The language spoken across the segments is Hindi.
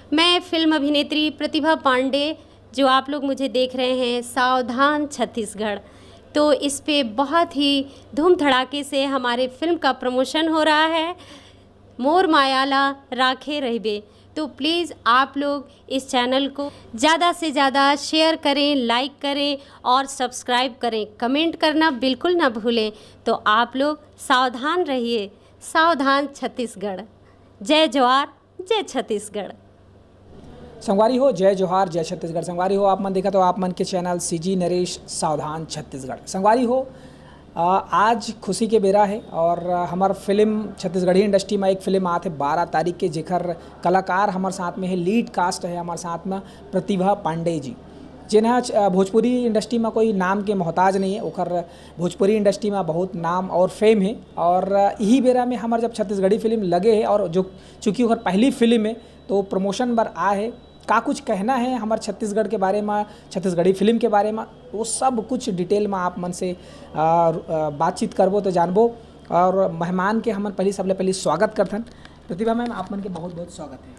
मैं फिल्म अभिनेत्री प्रतिभा पांडे, जो आप लोग मुझे देख रहे हैं सावधान छत्तीसगढ़, तो इस पे बहुत ही धूम धड़ाके से हमारे फिल्म का प्रमोशन हो रहा है, मोर मायाला राखे रहिबे। तो प्लीज़ आप लोग इस चैनल को ज़्यादा से ज़्यादा शेयर करें, लाइक करें और सब्सक्राइब करें, कमेंट करना बिल्कुल ना भूलें। तो आप लोग सावधान रहिए। सावधान छत्तीसगढ़। जय जवाहर, जय छत्तीसगढ़। संगवारी हो, जय जोहार, जय छत्तीसगढ़। संगवारी हो, आप मन देखा तो आप मन के चैनल सीजी नरेश सावधान छत्तीसगढ़। संगवारी हो, आज खुशी के बेरा है और हमार फिल्म छत्तीसगढ़ी इंडस्ट्री में एक फिल्म आते 12 तारीख के, जेकर कलाकार हमारे साथ में है, लीड कास्ट है हमारे साथ में प्रतिभा पांडे जी, जिन्हें भोजपुरी इंडस्ट्री में कोई नाम के मोहताज नहीं है। ओकर भोजपुरी इंडस्ट्री में बहुत नाम और फेम है और यही बेरा में हमार जब छत्तीसगढ़ी फिल्म लगे है और जो चूँकि ओकर पहली फिल्म है तो प्रमोशन बर आ है। का कुछ कहना है हमारे छत्तीसगढ़ के बारे में, छत्तीसगढ़ी फिल्म के बारे में, वो सब कुछ डिटेल में आप मन से बातचीत करबो तो जानबो। और मेहमान के हमन पहले स्वागत करथन। प्रतिभा मैम, आप मन के बहुत बहुत स्वागत है।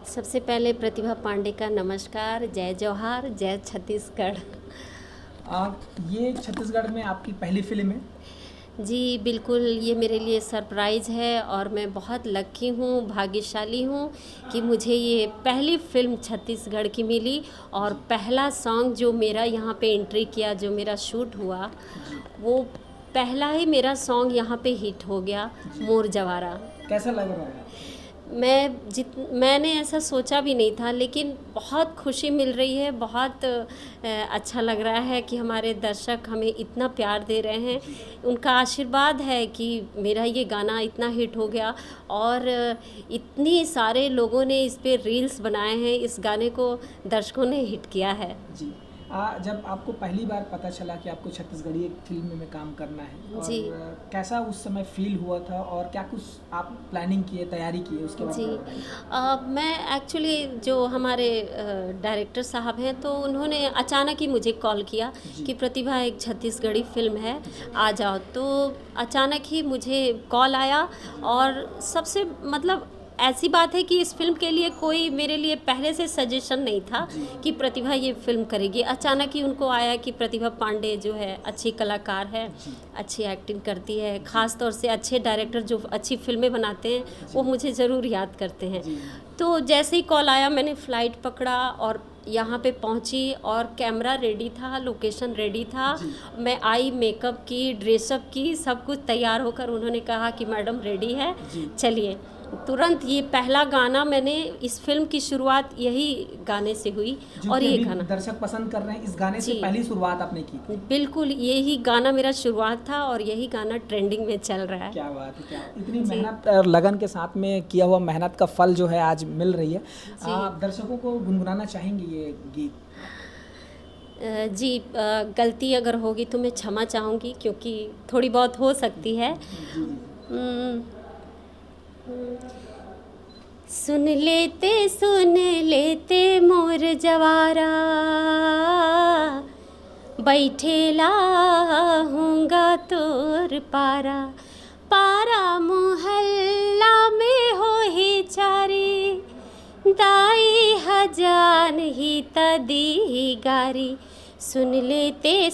सबसे पहले प्रतिभा पांडे का नमस्कार। जय जवाहर, जय छत्तीसगढ़। ये छत्तीसगढ़ में आपकी पहली फिल्म है? जी बिल्कुल, ये मेरे लिए सरप्राइज़ है और मैं बहुत लकी हूँ, भाग्यशाली हूँ कि मुझे ये पहली फिल्म छत्तीसगढ़ की मिली और पहला सॉन्ग जो मेरा यहाँ पे एंट्री किया, जो मेरा शूट हुआ, वो पहला ही मेरा सॉन्ग यहाँ पे हिट हो गया, मोर जवारा। कैसा लग रहा है? मैंने ऐसा सोचा भी नहीं था, लेकिन बहुत खुशी मिल रही है। बहुत अच्छा लग रहा है कि हमारे दर्शक हमें इतना प्यार दे रहे हैं। उनका आशीर्वाद है कि मेरा ये गाना इतना हिट हो गया और इतनी सारे लोगों ने इस पे रील्स बनाए हैं। इस गाने को दर्शकों ने हिट किया है जी। जब आपको पहली बार पता चला कि आपको छत्तीसगढ़ी एक फिल्म में काम करना है, और जी, कैसा उस समय फील हुआ था और क्या कुछ आप प्लानिंग किए, तैयारी किए उसके बारे में? जी, मैं एक्चुअली जो हमारे डायरेक्टर साहब हैं, तो उन्होंने अचानक ही मुझे कॉल किया कि प्रतिभा एक छत्तीसगढ़ी फिल्म है, आ जाओ। तो अचानक ही मुझे कॉल आया और सबसे मतलब ऐसी बात है कि इस फिल्म के लिए कोई मेरे लिए पहले से सजेशन नहीं था कि प्रतिभा ये फिल्म करेगी। अचानक ही उनको आया कि प्रतिभा पांडे जो है अच्छी कलाकार है, अच्छी एक्टिंग करती है, ख़ास तौर से अच्छे डायरेक्टर जो अच्छी फिल्में बनाते हैं वो मुझे ज़रूर याद करते हैं। तो जैसे ही कॉल आया, मैंने फ़्लाइट पकड़ा और यहाँ पे पहुँची और कैमरा रेडी था, लोकेशन रेडी था। मैं आई, मेकअप की, ड्रेसअप की, सब कुछ तैयार होकर उन्होंने कहा कि मैडम रेडी है, चलिए। तुरंत ये पहला गाना, मैंने इस फिल्म की शुरुआत यही गाने से हुई और ये गाना दर्शक पसंद कर रहे हैं। इस गाने से पहली शुरुआत आपने की थी? बिल्कुल, यही गाना मेरा शुरुआत था और यही गाना ट्रेंडिंग में चल रहा है। क्या बात है, क्या इतनी मेहनत और लगन के साथ में किया हुआ मेहनत का फल जो है आज मिल रही है। आप दर्शकों को गुनगुनाना चाहेंगी ये गीत? जी, गलती अगर होगी तो मैं क्षमा चाहूँगी, क्योंकि थोड़ी बहुत हो सकती है। सुन लेते मोर जवारा, बैठेला होगा तोर पारा, पारा मोहल्ला में हो ही चारी, दाई हजान ही तदी गारी। सुन लेते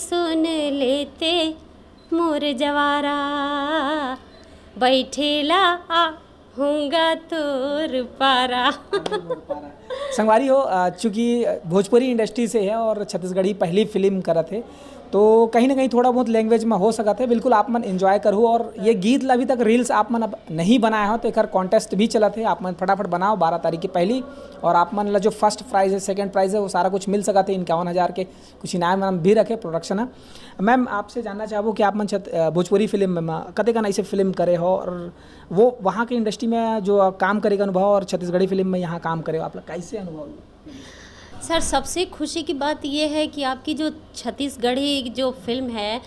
मोर जवारा, बैठेला होगा तोर पारा। संगवारी हो, चूँकि भोजपुरी इंडस्ट्री से है और छत्तीसगढ़ी पहली फिल्म करत है, तो कहीं ना कहीं थोड़ा बहुत लैंग्वेज में हो सकता है। बिल्कुल आप मन एंजॉय करूँ। और ये गीत ला अभी तक रील्स आप मन अब नहीं बनाए हो तो एक कॉन्टेस्ट भी चला थे, आप मन फटाफट बनाओ 12 तारीख की पहली, और आप मन ला जो फर्स्ट प्राइज़ है, सेकंड प्राइज़ है, वो सारा कुछ मिल सका थे। 51,000 के कुछ इनाम भी रखे, प्रोडक्शन है। मैम, आपसे जानना चाहूँ कि आप मन भोजपुरी फिल्म में कते ऐसे फिल्म करे हो, और वो वहाँ के इंडस्ट्री में जो काम करे का अनुभव और छत्तीसगढ़ी फिल्म में यहाँ काम करे हो, आप लोग कैसे अनुभव? सर, सबसे खुशी की बात ये है कि आपकी जो छत्तीसगढ़ी जो फिल्म है,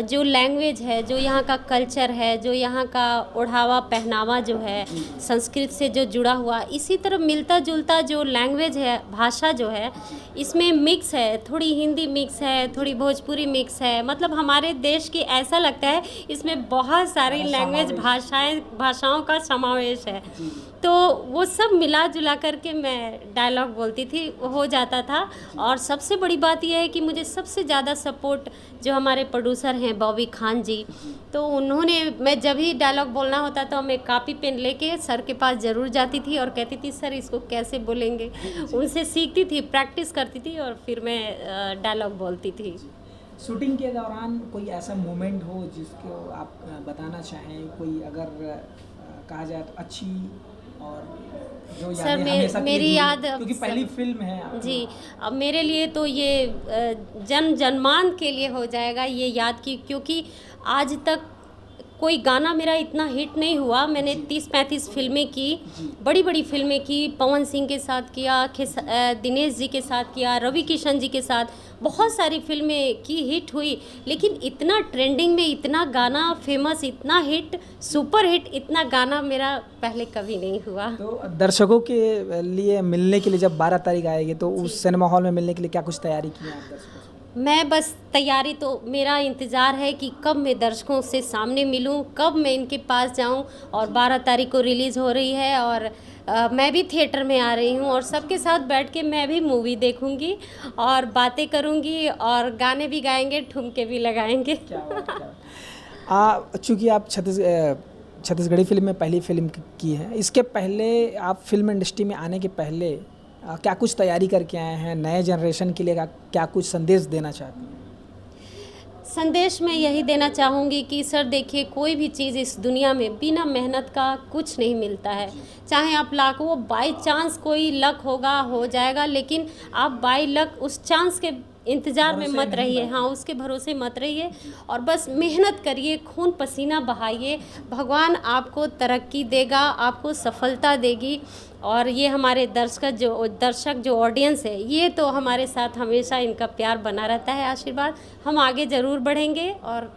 जो लैंग्वेज है, जो यहाँ का कल्चर है, जो यहाँ का ओढ़ावा पहनावा जो है, संस्कृत से जो जुड़ा हुआ, इसी तरह मिलता जुलता जो लैंग्वेज है, भाषा जो है, इसमें मिक्स है। थोड़ी हिंदी मिक्स है, थोड़ी भोजपुरी मिक्स है। मतलब हमारे देश की ऐसा लगता है इसमें बहुत सारी लैंग्वेज भाषाओं का समावेश है। तो वो सब मिला जुला करके मैं डायलॉग बोलती थी, हो जाता था। और सबसे बड़ी बात यह है कि मुझे सबसे ज़्यादा सपोर्ट जो हमारे प्रोड्यूसर हैं बॉबी खान जी, तो उन्होंने, मैं जब भी डायलॉग बोलना होता तो मैं कापी पेन लेके सर के पास ज़रूर जाती थी और कहती थी सर इसको कैसे बोलेंगे। उनसे सीखती थी, प्रैक्टिस करती थी और फिर मैं डायलॉग बोलती थी। शूटिंग के दौरान कोई ऐसा मोमेंट हो जिसको आप बताना चाहें, कोई अगर कहा जाए तो अच्छी और जो सर यादें हमेशा के लिए मेरी जुड़ी, याद क्योंकि पहली फिल्म है आपकी। जी, अब मेरे लिए तो ये जन्म जन्मांत के लिए हो जाएगा ये याद की, क्योंकि आज तक कोई गाना मेरा इतना हिट नहीं हुआ। मैंने 30-35 फिल्में की, बड़ी बड़ी फिल्में की, पवन सिंह के साथ किया, दिनेश जी के साथ किया, रवि किशन जी के साथ, बहुत सारी फिल्में की, हिट हुई। लेकिन इतना ट्रेंडिंग में इतना गाना फेमस, इतना हिट, सुपर हिट, इतना गाना मेरा पहले कभी नहीं हुआ। तो दर्शकों के लिए मिलने के लिए जब 12 तारीख आएगी तो उस सिनेमा हॉल में मिलने के लिए क्या कुछ तैयारी की है आप दर्शकों से? मैं बस तैयारी, तो मेरा इंतज़ार है कि कब मैं दर्शकों से सामने मिलूं, कब मैं इनके पास जाऊं। और 12 तारीख को रिलीज़ हो रही है और मैं भी थिएटर में आ रही हूं और सबके साथ बैठ के मैं भी मूवी देखूंगी और बातें करूंगी और गाने भी गाएंगे, ठुमके भी लगाएंगे। चूँकि आप छत्तीसगढ़ी फिल्म में पहली फिल्म की है, इसके पहले आप फिल्म इंडस्ट्री में आने के पहले क्या कुछ तैयारी करके आए हैं? नए जनरेशन के लिए क्या कुछ संदेश देना चाहती हैं? संदेश मैं यही देना चाहूँगी कि सर देखिए, कोई भी चीज़ इस दुनिया में बिना मेहनत का कुछ नहीं मिलता है। चाहे आप लाखों, वो बाई चांस कोई लक होगा, हो जाएगा, लेकिन आप बाई लक उस चांस के इंतज़ार में मत रहिए। हाँ, उसके भरोसे मत रहिए और बस मेहनत करिए, खून पसीना बहाइए। भगवान आपको तरक्की देगा, आपको सफलता देगी। और ये हमारे दर्शक जो ऑडियंस है, ये तो हमारे साथ हमेशा इनका प्यार बना रहता है, आशीर्वाद। हम आगे ज़रूर बढ़ेंगे और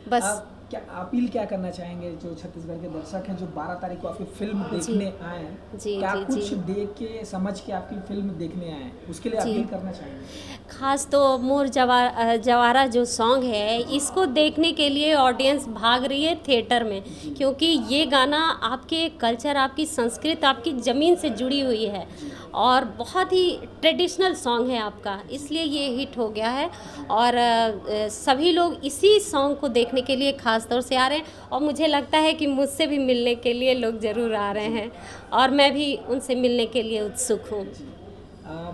बस। क्या अपील क्या करना चाहेंगे जो छत्तीसगढ़ के दर्शक हैं जो 12 तारीख को आपकी फिल्म देखने आए हैं? क्या कुछ देख के समझ के आपकी फिल्म देखने आए हैं, उसके लिए अपील करना चाहेंगे? खास तो मोर जवारा जो सॉन्ग है, इसको देखने के लिए ऑडियंस भाग रही है थिएटर में, क्योंकि ये गाना आपके कल्चर, आपकी संस्कृति, आपकी ज़मीन से जुड़ी हुई है और बहुत ही ट्रेडिशनल सॉन्ग है आपका, इसलिए ये हिट हो गया है। और सभी लोग इसी सॉन्ग को देखने के लिए ख़ास तौर से आ रहे हैं और मुझे लगता है कि मुझसे भी मिलने के लिए लोग ज़रूर आ रहे हैं और मैं भी उनसे मिलने के लिए उत्सुक हूँ।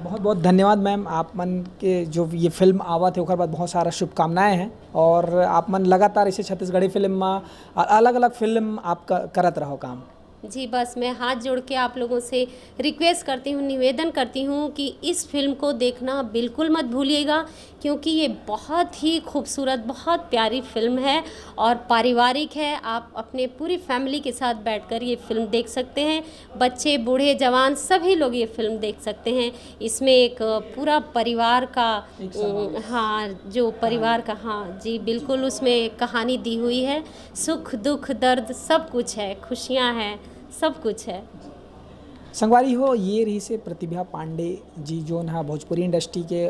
बहुत बहुत धन्यवाद मैम। आप मन के जो ये फिल्म आवत है ओकर बाद बहुत सारा शुभकामनाएं हैं और आप मन लगातार इसे छत्तीसगढ़ी फिल्म में अलग अलग फिल्म आप करत रहो काम। जी, बस मैं हाथ जोड़ के आप लोगों से रिक्वेस्ट करती हूँ, निवेदन करती हूँ कि इस फिल्म को देखना बिल्कुल मत भूलिएगा, क्योंकि ये बहुत ही खूबसूरत, बहुत प्यारी फिल्म है और पारिवारिक है। आप अपने पूरी फैमिली के साथ बैठकर ये फिल्म देख सकते हैं। बच्चे, बूढ़े, जवान सभी लोग ये फिल्म देख सकते हैं। इसमें एक पूरा परिवार का, हाँ, जो परिवार का, हाँ जी बिल्कुल, उसमें कहानी दी हुई है। सुख दुख दर्द सब कुछ है, खुशियाँ हैं, सब कुछ है। संगवारी हो, ये रही से प्रतिभा पांडे जी जो है भोजपुरी इंडस्ट्री के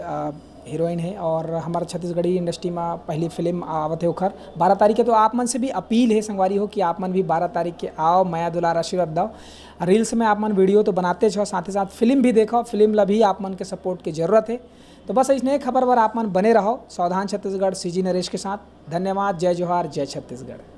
हीरोइन है और हमारे छत्तीसगढ़ी इंडस्ट्री में पहली फिल्म आवत है ओखर 12 तारीख के। तो आप मन से भी अपील है संगवारी हो कि आप मन भी 12 तारीख के आओ, माया दुलार आशीर्वाद दो। रील्स में आप मन वीडियो तो बनाते छो, साथ ही साथ फिल्म भी देखो, फिल्म ला भी आप मन के सपोर्ट की ज़रूरत है। तो बस इसने खबर पर आप मन बने रहो। सावधान छत्तीसगढ़, सीजी नरेश के साथ। धन्यवाद। जय जोहार, जय छत्तीसगढ़।